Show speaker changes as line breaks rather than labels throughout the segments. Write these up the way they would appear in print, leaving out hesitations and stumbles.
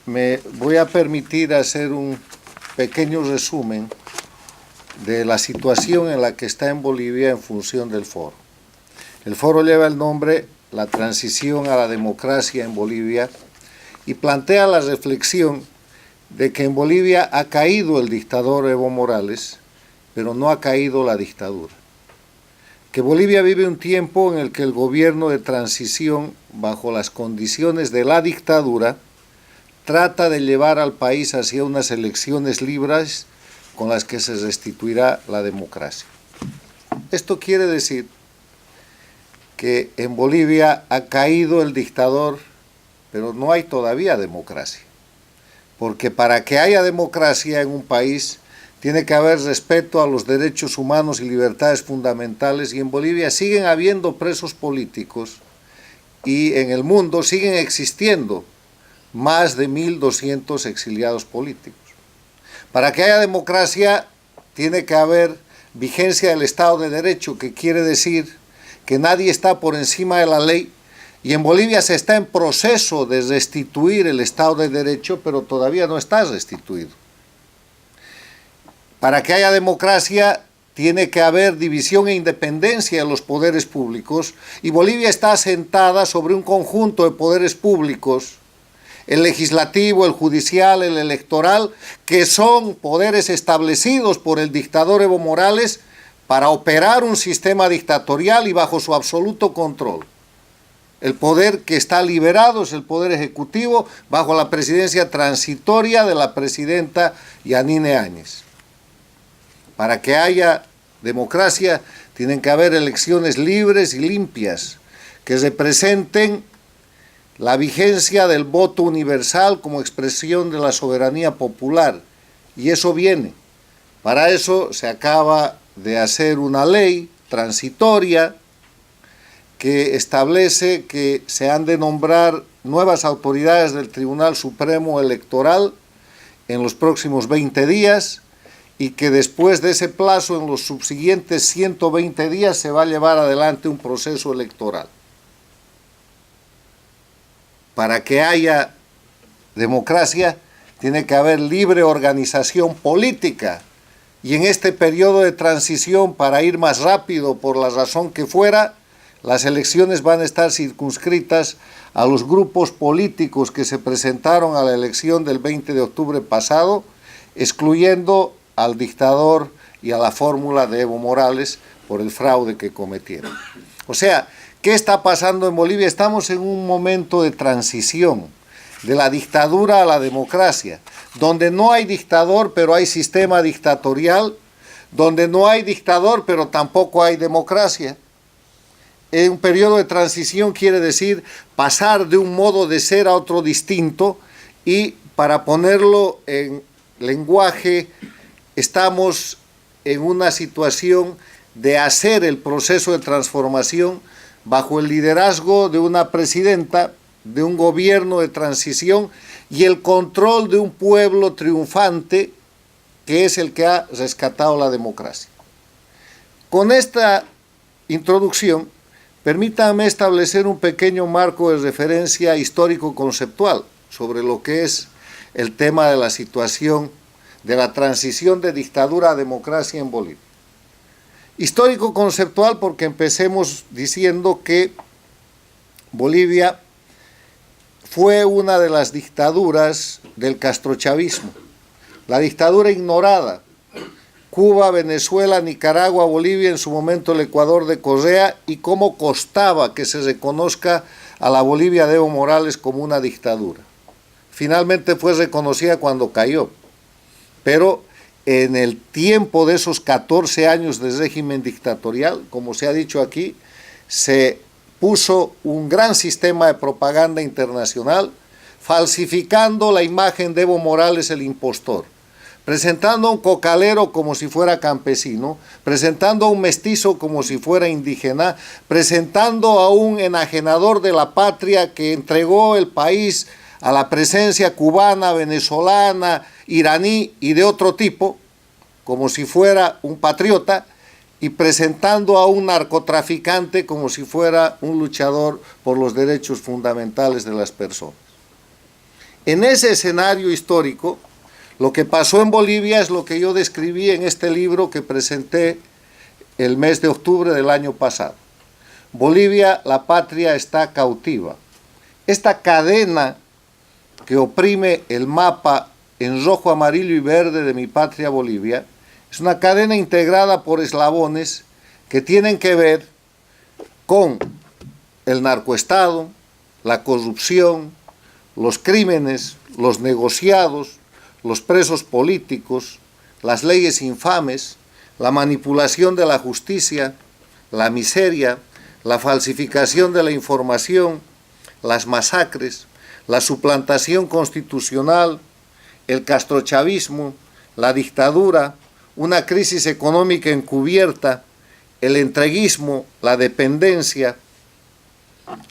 Me voy a permitir hacer un pequeño resumen de la situación en la que está en Bolivia en función del foro. El foro lleva el nombre La transición a la democracia en Bolivia y plantea la reflexión de que en Bolivia ha caído el dictador Evo Morales, pero no ha caído la dictadura. Que Bolivia vive un tiempo en el que el gobierno de transición, bajo las condiciones de la dictadura, trata de llevar al país hacia unas elecciones libres con las que se restituirá la democracia. Esto quiere decir que en Bolivia ha caído el dictador, pero no hay todavía democracia. Porque para que haya democracia en un país tiene que haber respeto a los derechos humanos y libertades fundamentales, y en Bolivia siguen habiendo presos políticos y en el mundo siguen existiendo más de 1.200 exiliados políticos. Para que haya democracia tiene que haber vigencia del Estado de Derecho, que quiere decir que nadie está por encima de la ley, y en Bolivia se está en proceso de restituir el Estado de Derecho, pero todavía no está restituido. Para que haya democracia tiene que haber división e independencia de los poderes públicos, y Bolivia está asentada sobre un conjunto de poderes públicos, el legislativo, el judicial, el electoral, que son poderes establecidos por el dictador Evo Morales para operar un sistema dictatorial y bajo su absoluto control. El poder que está liberado es el poder ejecutivo bajo la presidencia transitoria de la presidenta Yanine Áñez. Para que haya democracia tienen que haber elecciones libres y limpias que representen la vigencia del voto universal como expresión de la soberanía popular, y eso viene. Para eso se acaba de hacer una ley transitoria que establece que se han de nombrar nuevas autoridades del Tribunal Supremo Electoral en los próximos 20 días, y que después de ese plazo, en los subsiguientes 120 días, se va a llevar adelante un proceso electoral. Para que haya democracia, tiene que haber libre organización política, y en este periodo de transición, para ir más rápido por la razón que fuera, las elecciones van a estar circunscritas a los grupos políticos que se presentaron a la elección del 20 de octubre pasado, excluyendo al dictador y a la fórmula de Evo Morales por el fraude que cometieron. O sea, ¿qué está pasando en Bolivia? Estamos en un momento de transición de la dictadura a la democracia, donde no hay dictador, pero hay sistema dictatorial, donde no hay dictador, pero tampoco hay democracia. En un periodo de transición quiere decir pasar de un modo de ser a otro distinto, y para ponerlo en lenguaje, estamos en una situación de hacer el proceso de transformación bajo el liderazgo de una presidenta, de un gobierno de transición y el control de un pueblo triunfante que es el que ha rescatado la democracia. Con esta introducción, permítame establecer un pequeño marco de referencia histórico-conceptual sobre lo que es el tema de la situación de la transición de dictadura a democracia en Bolivia. Histórico-conceptual porque empecemos diciendo que Bolivia fue una de las dictaduras del castrochavismo, la dictadura ignorada. Cuba, Venezuela, Nicaragua, Bolivia, en su momento el Ecuador de Correa, y cómo costaba que se reconozca a la Bolivia de Evo Morales como una dictadura. Finalmente fue reconocida cuando cayó, pero en el tiempo de esos 14 años de régimen dictatorial, como se ha dicho aquí, se puso un gran sistema de propaganda internacional, falsificando la imagen de Evo Morales el impostor, presentando a un cocalero como si fuera campesino, presentando a un mestizo como si fuera indígena, presentando a un enajenador de la patria que entregó el país a la presencia cubana, venezolana, iraní y de otro tipo, como si fuera un patriota, y presentando a un narcotraficante como si fuera un luchador por los derechos fundamentales de las personas. En ese escenario histórico, lo que pasó en Bolivia es lo que yo describí en este libro que presenté el mes de octubre del año pasado. Bolivia, la patria, está cautiva. Esta cadena que oprime el mapa en rojo, amarillo y verde de mi patria Bolivia es una cadena integrada por eslabones que tienen que ver con el narcoestado, la corrupción, los crímenes, los negociados, los presos políticos, las leyes infames, la manipulación de la justicia, la miseria, la falsificación de la información, las masacres, la suplantación constitucional, el castrochavismo, la dictadura, una crisis económica encubierta, el entreguismo, la dependencia,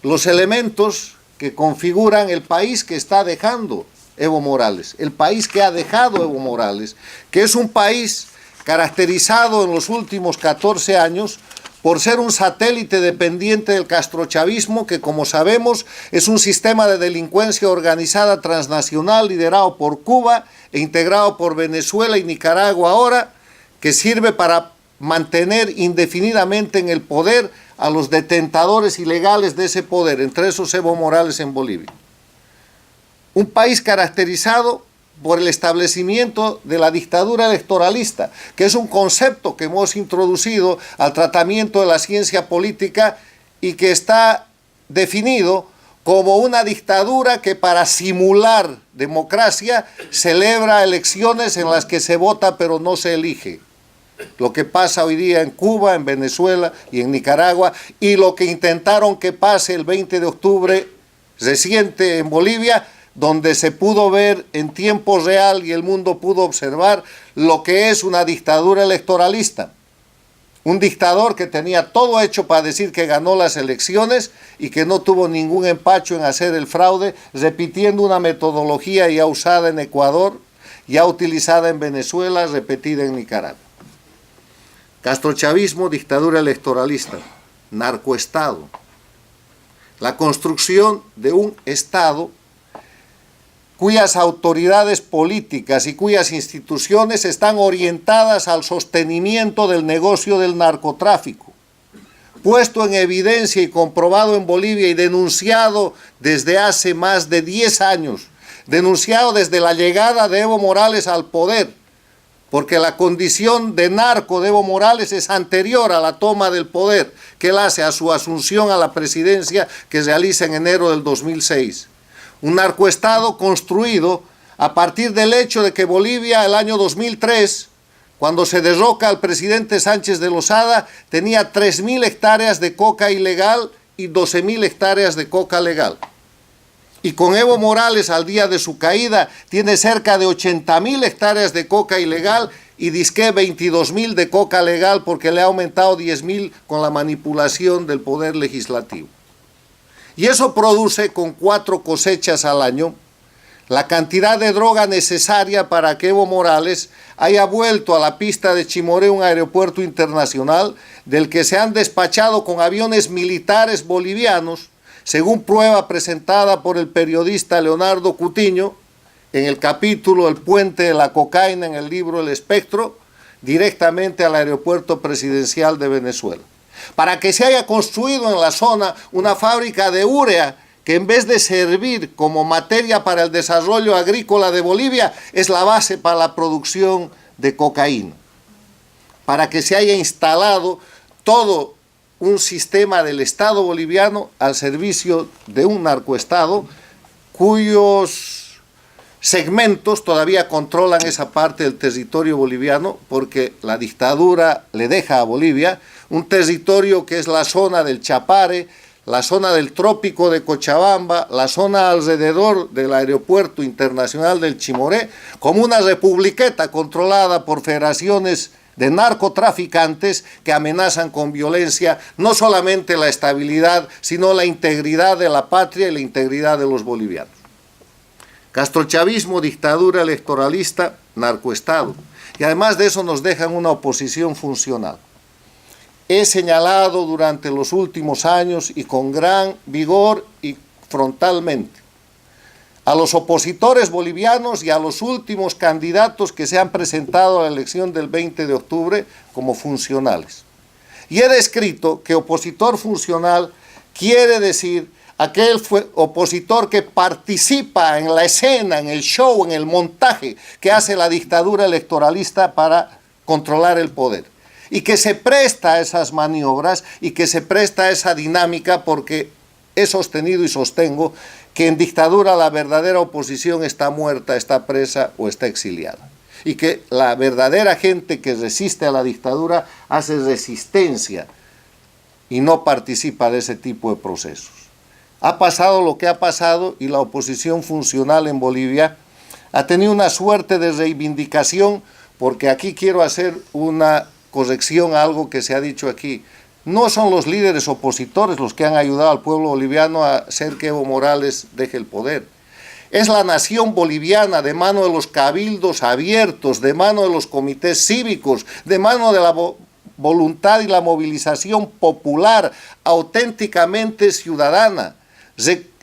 los elementos que configuran el país que está dejando Evo Morales, el país que ha dejado Evo Morales, que es un país caracterizado en los últimos 14 años por ser un satélite dependiente del castrochavismo, que como sabemos es un sistema de delincuencia organizada transnacional liderado por Cuba e integrado por Venezuela y Nicaragua ahora, que sirve para mantener indefinidamente en el poder a los detentadores ilegales de ese poder, entre esos Evo Morales en Bolivia. Un país caracterizado por el establecimiento de la dictadura electoralista, que es un concepto que hemos introducido al tratamiento de la ciencia política y que está definido como una dictadura que para simular democracia celebra elecciones en las que se vota pero no se elige. Lo que pasa hoy día en Cuba, en Venezuela y en Nicaragua, y lo que intentaron que pase el 20 de octubre reciente en Bolivia, donde se pudo ver en tiempo real y el mundo pudo observar lo que es una dictadura electoralista. Un dictador que tenía todo hecho para decir que ganó las elecciones y que no tuvo ningún empacho en hacer el fraude, repitiendo una metodología ya usada en Ecuador, ya utilizada en Venezuela, repetida en Nicaragua. Castrochavismo, dictadura electoralista, narcoestado. La construcción de un Estado cuyas autoridades políticas y cuyas instituciones están orientadas al sostenimiento del negocio del narcotráfico, puesto en evidencia y comprobado en Bolivia y denunciado desde hace más de 10 años, denunciado desde la llegada de Evo Morales al poder, porque la condición de narco de Evo Morales es anterior a la toma del poder que él hace a su asunción a la presidencia que realiza en enero del 2006. Un narcoestado construido a partir del hecho de que Bolivia, el año 2003, cuando se derroca al presidente Sánchez de Lozada, tenía 3.000 hectáreas de coca ilegal y 12.000 hectáreas de coca legal. Y con Evo Morales, al día de su caída, tiene cerca de 80.000 hectáreas de coca ilegal y disque 22.000 de coca legal, porque le ha aumentado 10.000 con la manipulación del poder legislativo. Y eso produce, con 4 cosechas al año, la cantidad de droga necesaria para que Evo Morales haya vuelto a la pista de Chimoré, un aeropuerto internacional del que se han despachado con aviones militares bolivianos, según prueba presentada por el periodista Leonardo Cutiño en el capítulo El puente de la cocaína en el libro El Espectro, directamente al aeropuerto presidencial de Venezuela. Para que se haya construido en la zona una fábrica de urea que en vez de servir como materia para el desarrollo agrícola de Bolivia, es la base para la producción de cocaína. Para que se haya instalado todo un sistema del Estado boliviano al servicio de un narcoestado cuyos segmentos todavía controlan esa parte del territorio boliviano, porque la dictadura le deja a Bolivia un territorio que es la zona del Chapare, la zona del trópico de Cochabamba, la zona alrededor del aeropuerto internacional del Chimoré, como una republiqueta controlada por federaciones de narcotraficantes que amenazan con violencia no solamente la estabilidad, sino la integridad de la patria y la integridad de los bolivianos. Castrochavismo, dictadura electoralista, narcoestado. Y además de eso nos dejan una oposición funcional. He señalado durante los últimos años y con gran vigor y frontalmente a los opositores bolivianos y a los últimos candidatos que se han presentado a la elección del 20 de octubre como funcionales. Y he descrito que opositor funcional quiere decir aquel opositor que participa en la escena, en el show, en el montaje que hace la dictadura electoralista para controlar el poder. Y que se presta a esas maniobras y que se presta a esa dinámica, porque he sostenido y sostengo que en dictadura la verdadera oposición está muerta, está presa o está exiliada. Y que la verdadera gente que resiste a la dictadura hace resistencia y no participa de ese tipo de procesos. Ha pasado lo que ha pasado y la oposición funcional en Bolivia ha tenido una suerte de reivindicación, porque aquí quiero hacer una corrección a algo que se ha dicho aquí. No son los líderes opositores los que han ayudado al pueblo boliviano a hacer que Evo Morales deje el poder. Es la nación boliviana, de mano de los cabildos abiertos, de mano de los comités cívicos, de mano de la voluntad y la movilización popular, auténticamente ciudadana,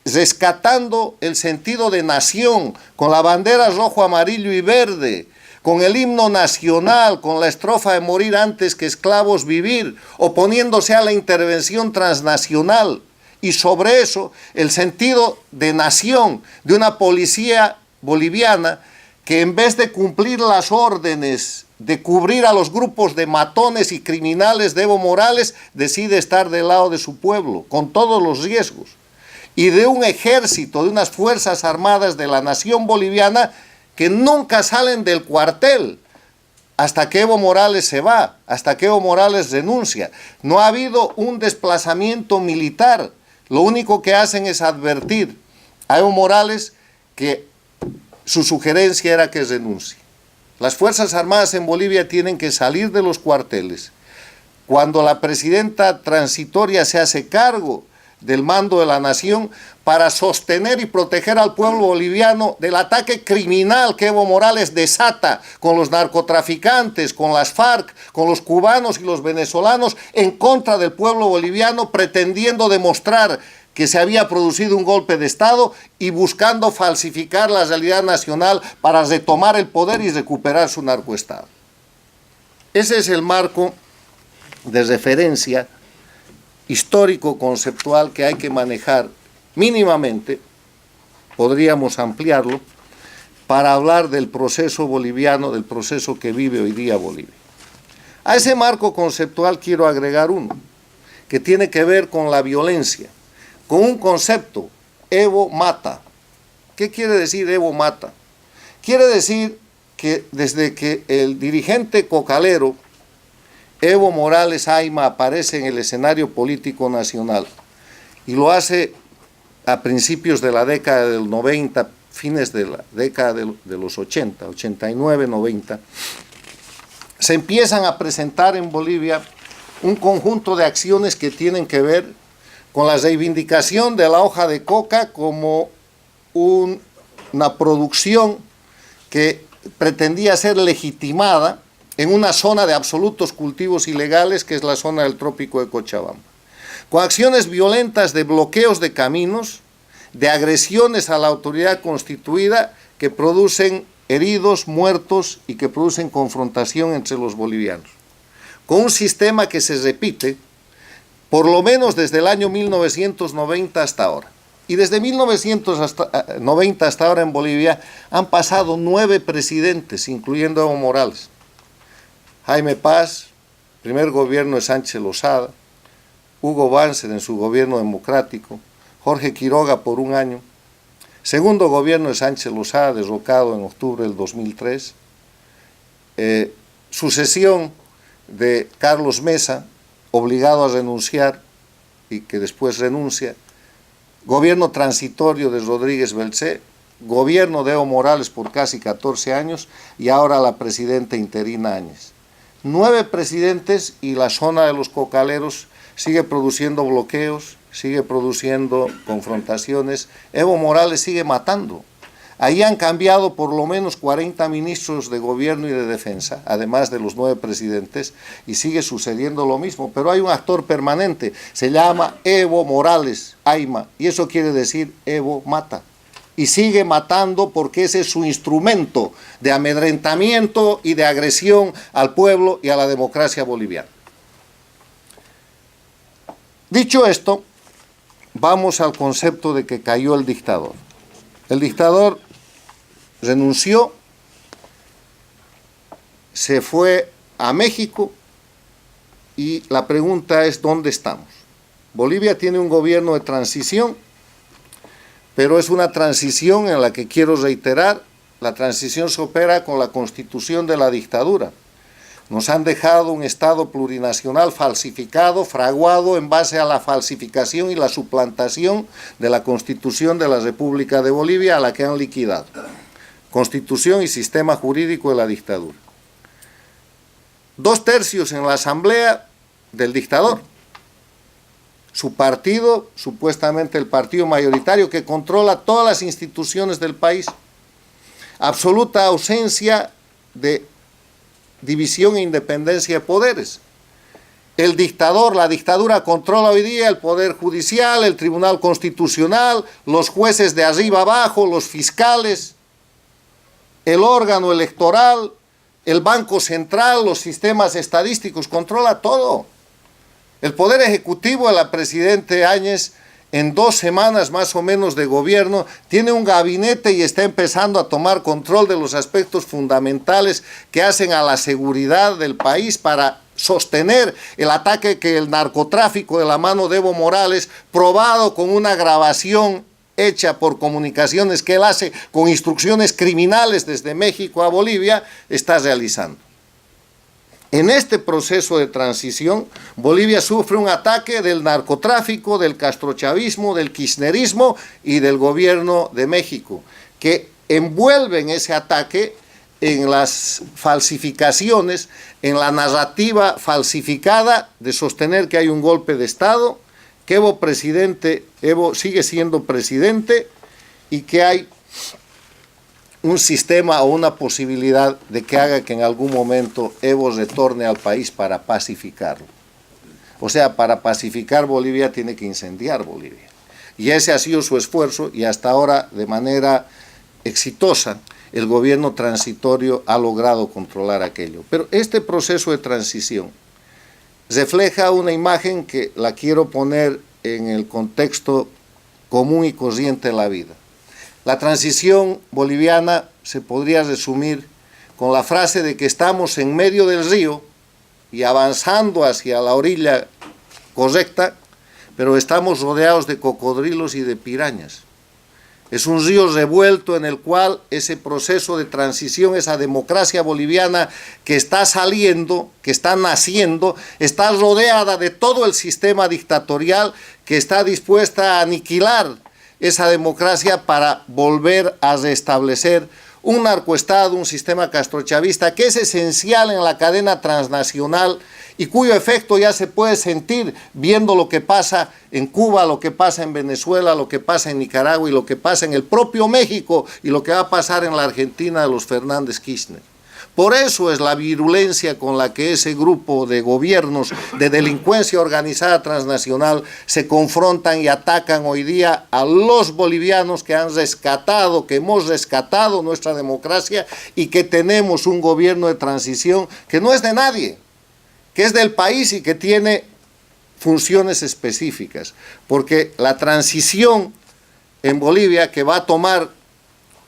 rescatando el sentido de nación, con la bandera rojo, amarillo y verde, con el himno nacional, con la estrofa de morir antes que esclavos vivir, oponiéndose a la intervención transnacional. Y sobre eso, el sentido de nación de una policía boliviana que, en vez de cumplir las órdenes de cubrir a los grupos de matones y criminales de Evo Morales, decide estar del lado de su pueblo, con todos los riesgos. Y de un ejército, de unas fuerzas armadas de la nación boliviana que nunca salen del cuartel hasta que Evo Morales se va, hasta que Evo Morales renuncia. No ha habido un desplazamiento militar. Lo único que hacen es advertir a Evo Morales que su sugerencia era que renuncie. Las Fuerzas Armadas en Bolivia tienen que salir de los cuarteles. Cuando la presidenta transitoria se hace cargo del mando de la nación, para sostener y proteger al pueblo boliviano del ataque criminal que Evo Morales desata con los narcotraficantes, con las FARC, con los cubanos y los venezolanos en contra del pueblo boliviano, pretendiendo demostrar que se había producido un golpe de Estado y buscando falsificar la realidad nacional para retomar el poder y recuperar su narcoestado. Ese es el marco de referencia histórico-conceptual que hay que manejar mínimamente. Podríamos ampliarlo para hablar del proceso boliviano, del proceso que vive hoy día Bolivia. A ese marco conceptual quiero agregar uno, que tiene que ver con la violencia, con un concepto: Evo mata. ¿Qué quiere decir Evo mata? Quiere decir que desde que el dirigente cocalero Evo Morales Ayma aparece en el escenario político nacional, y lo hace a principios de la década del 90, fines de la década de los 80, 89, 90, se empiezan a presentar en Bolivia un conjunto de acciones que tienen que ver con la reivindicación de la hoja de coca como una producción que pretendía ser legitimada en una zona de absolutos cultivos ilegales, que es la zona del trópico de Cochabamba, con acciones violentas de bloqueos de caminos, de agresiones a la autoridad constituida que producen heridos, muertos y que producen confrontación entre los bolivianos, con un sistema que se repite por lo menos desde el año 1990 hasta ahora. Y desde 1990 hasta ahora en Bolivia han pasado 9 presidentes, incluyendo Evo Morales. Jaime Paz, primer gobierno de Sánchez Lozada, Hugo Banzer en su gobierno democrático, Jorge Quiroga por un año, segundo gobierno de Sánchez Lozada, derrocado en octubre del 2003, sucesión de Carlos Mesa, obligado a renunciar y que después renuncia, gobierno transitorio de Rodríguez Belcé, gobierno de Evo Morales por casi 14 años y ahora la presidenta interina Áñez. 9 presidentes y la zona de los cocaleros sigue produciendo bloqueos, sigue produciendo confrontaciones. Evo Morales sigue matando. Ahí han cambiado por lo menos 40 ministros de gobierno y de defensa, además de los 9 presidentes, y sigue sucediendo lo mismo. Pero hay un actor permanente, se llama Evo Morales Ayma, y eso quiere decir Evo mata. y sigue matando porque ese es su instrumento de amedrentamiento y de agresión al pueblo y a la democracia boliviana. Dicho esto, vamos al concepto de que cayó el dictador. El dictador renunció, se fue a México y la pregunta es ¿dónde estamos? Bolivia tiene un gobierno de transición, pero es una transición en la que quiero reiterar, la transición se opera con la constitución de la dictadura. Nos han dejado un Estado plurinacional falsificado, fraguado en base a la falsificación y la suplantación de la Constitución de la República de Bolivia, a la que han liquidado. Constitución y sistema jurídico de la dictadura. 2/3 en la asamblea del dictador. Su partido, supuestamente el partido mayoritario que controla todas las instituciones del país. Absoluta ausencia de división e independencia de poderes. El dictador, la dictadura controla hoy día el poder judicial, el tribunal constitucional, los jueces de arriba abajo, los fiscales, el órgano electoral, el banco central, los sistemas estadísticos, controla todo. El poder ejecutivo de la presidente Áñez, en 2 semanas más o menos de gobierno, tiene un gabinete y está empezando a tomar control de los aspectos fundamentales que hacen a la seguridad del país para sostener el ataque que el narcotráfico de la mano de Evo Morales, probado con una grabación hecha por comunicaciones que él hace con instrucciones criminales desde México a Bolivia, está realizando. En este proceso de transición, Bolivia sufre un ataque del narcotráfico, del castrochavismo, del kirchnerismo y del gobierno de México, que envuelven ese ataque en las falsificaciones, en la narrativa falsificada de sostener que hay un golpe de Estado, que Evo sigue siendo presidente y que hay un sistema o una posibilidad de que haga que en algún momento Evo retorne al país para pacificarlo. O sea, para pacificar Bolivia tiene que incendiar Bolivia. Y ese ha sido su esfuerzo y hasta ahora de manera exitosa el gobierno transitorio ha logrado controlar aquello. Pero este proceso de transición refleja una imagen que la quiero poner en el contexto común y corriente de la vida. La transición boliviana se podría resumir con la frase de que estamos en medio del río y avanzando hacia la orilla correcta, pero estamos rodeados de cocodrilos y de pirañas. Es un río revuelto en el cual ese proceso de transición, esa democracia boliviana que está saliendo, que está naciendo, está rodeada de todo el sistema dictatorial que está dispuesta a aniquilar esa democracia para volver a restablecer un narcoestado, un sistema castrochavista que es esencial en la cadena transnacional y cuyo efecto ya se puede sentir viendo lo que pasa en Cuba, lo que pasa en Venezuela, lo que pasa en Nicaragua y lo que pasa en el propio México y lo que va a pasar en la Argentina de los Fernández Kirchner. Por eso es la virulencia con la que ese grupo de gobiernos de delincuencia organizada transnacional se confrontan y atacan hoy día a los bolivianos que han rescatado, que hemos rescatado nuestra democracia y que tenemos un gobierno de transición que no es de nadie, que es del país y que tiene funciones específicas. Porque la transición en Bolivia, que va a tomar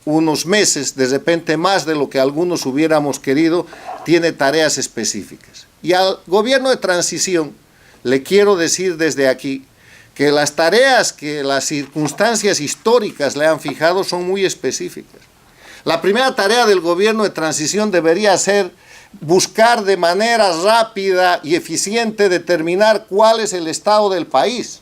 unos meses, de repente más de lo que algunos hubiéramos querido, tiene tareas específicas. Y al gobierno de transición le quiero decir desde aquí que las tareas que las circunstancias históricas le han fijado son muy específicas. La primera tarea del gobierno de transición debería ser buscar de manera rápida y eficiente determinar cuál es el estado del país.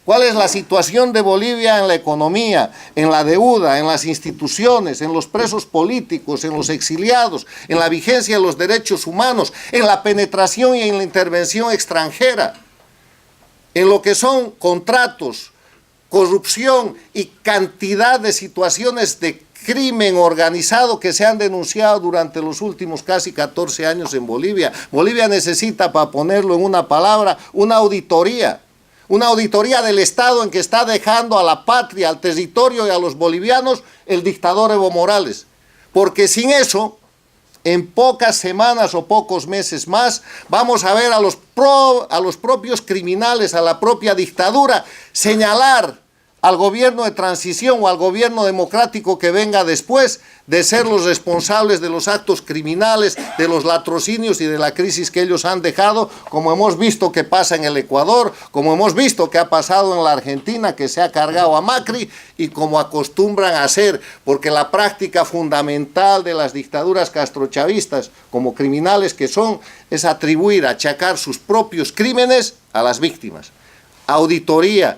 ¿Cuál es la situación de Bolivia en la economía, en la deuda, en las instituciones, en los presos políticos, en los exiliados, en la vigencia de los derechos humanos, en la penetración y en la intervención extranjera, en lo que son contratos, corrupción y cantidad de situaciones de crimen organizado que se han denunciado durante los últimos casi 14 años en Bolivia? Bolivia necesita, para ponerlo en una palabra, una auditoría una auditoría del Estado en que está dejando a la patria, al territorio y a los bolivianos el dictador Evo Morales. Porque sin eso, en pocas semanas o pocos meses más, vamos a ver a los propios criminales, a la propia dictadura, señalar al gobierno de transición o al gobierno democrático que venga después de ser los responsables de los actos criminales, de los latrocinios y de la crisis que ellos han dejado, como hemos visto que pasa en el Ecuador, como hemos visto que ha pasado en la Argentina, que se ha cargado a Macri, y como acostumbran a hacer, porque la práctica fundamental de las dictaduras castrochavistas, como criminales que son, es atribuir, achacar sus propios crímenes a las víctimas. Auditoría,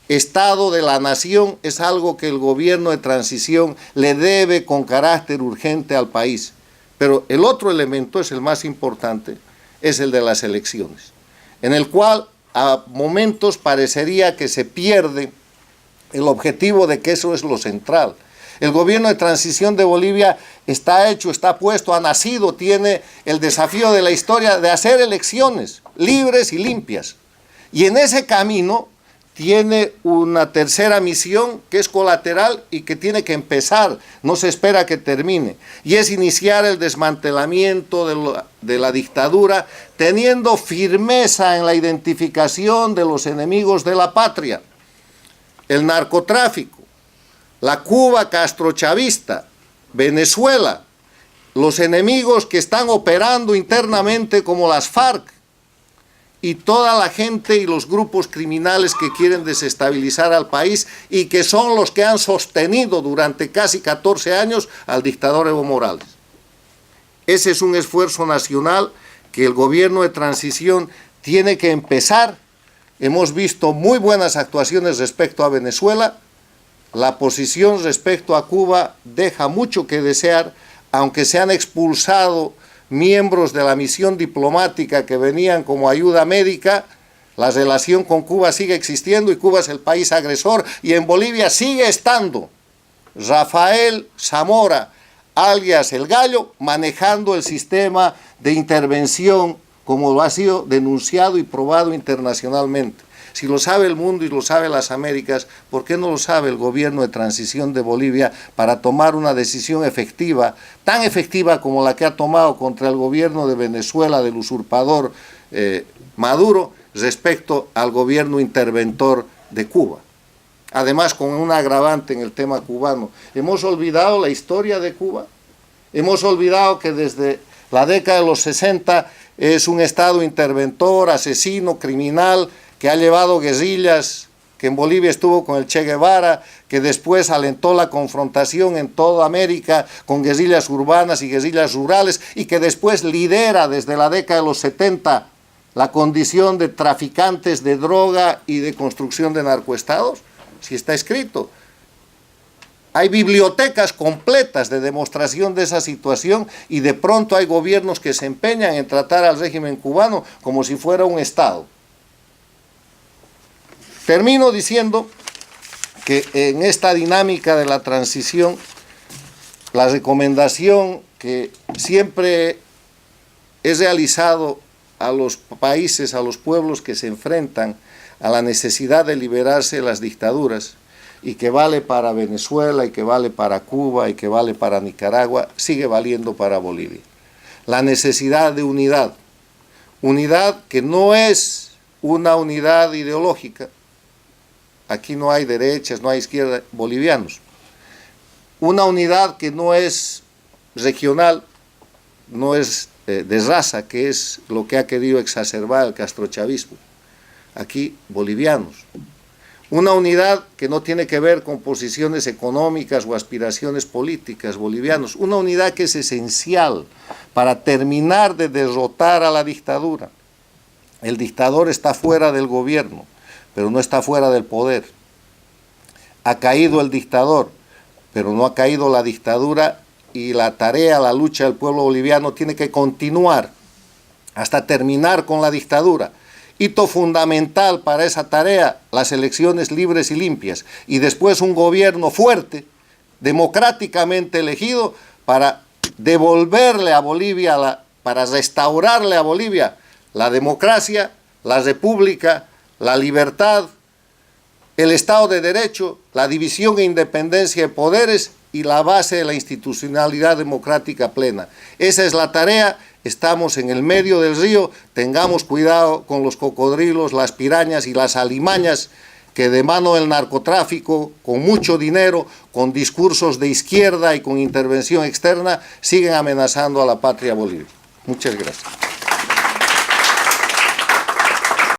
Estado de la Nación es algo que el gobierno de transición le debe con carácter urgente al país. Pero el otro elemento, es el más importante, es el de las elecciones, en el cual a momentos parecería que se pierde el objetivo de que eso es lo central. El gobierno de transición de Bolivia está hecho, está puesto, ha nacido, tiene el desafío de la historia de hacer elecciones libres y limpias. Y en ese camino tiene una tercera misión que es colateral y que tiene que empezar, no se espera que termine, y es iniciar el desmantelamiento de la dictadura, teniendo firmeza en la identificación de los enemigos de la patria, el narcotráfico, la Cuba castrochavista, Venezuela, los enemigos que están operando internamente como las FARC, y toda la gente y los grupos criminales que quieren desestabilizar al país y que son los que han sostenido durante casi 14 años al dictador Evo Morales. Ese es un esfuerzo nacional que el gobierno de transición tiene que empezar. Hemos visto muy buenas actuaciones respecto a Venezuela. La posición respecto a Cuba deja mucho que desear, aunque se han expulsado miembros de la misión diplomática que venían como ayuda médica. La relación con Cuba sigue existiendo y Cuba es el país agresor, y en Bolivia sigue estando Rafael Zamora, alias El Gallo, manejando el sistema de intervención como lo ha sido denunciado y probado internacionalmente. Si lo sabe el mundo y lo sabe las Américas, ¿por qué no lo sabe el gobierno de transición de Bolivia para tomar una decisión efectiva, tan efectiva como la que ha tomado contra el gobierno de Venezuela del usurpador Maduro respecto al gobierno interventor de Cuba? Además, con un agravante en el tema cubano. ¿Hemos olvidado la historia de Cuba? ¿Hemos olvidado que desde la década de los 60 es un Estado interventor, asesino, criminal, que ha llevado guerrillas, que en Bolivia estuvo con el Che Guevara, que después alentó la confrontación en toda América con guerrillas urbanas y guerrillas rurales, y que después lidera desde la década de los 70 la condición de traficantes de droga y de construcción de narcoestados? Si está escrito. Hay bibliotecas completas de demostración de esa situación, y de pronto hay gobiernos que se empeñan en tratar al régimen cubano como si fuera un Estado. Termino diciendo que en esta dinámica de la transición, la recomendación que siempre he realizado a los países, a los pueblos que se enfrentan a la necesidad de liberarse de las dictaduras, y que vale para Venezuela, y que vale para Cuba, y que vale para Nicaragua, sigue valiendo para Bolivia. La necesidad de unidad, unidad que no es una unidad ideológica. Aquí no hay derechas, no hay izquierda, bolivianos. Una unidad que no es regional, no es de raza, que es lo que ha querido exacerbar el castrochavismo. Aquí, bolivianos. Una unidad que no tiene que ver con posiciones económicas o aspiraciones políticas, bolivianos. Una unidad que es esencial para terminar de derrotar a la dictadura. El dictador está fuera del gobierno, pero no está fuera del poder. Ha caído el dictador, pero no ha caído la dictadura, y la tarea, la lucha del pueblo boliviano tiene que continuar hasta terminar con la dictadura. Hito fundamental para esa tarea, las elecciones libres y limpias, y después un gobierno fuerte, democráticamente elegido, para devolverle a Bolivia, para restaurarle a Bolivia la democracia, la república, la libertad, el Estado de Derecho, la división e independencia de poderes y la base de la institucionalidad democrática plena. Esa es la tarea, estamos en el medio del río, tengamos cuidado con los cocodrilos, las pirañas y las alimañas que de mano del narcotráfico, con mucho dinero, con discursos de izquierda y con intervención externa, siguen amenazando a la patria Bolivia. Muchas gracias.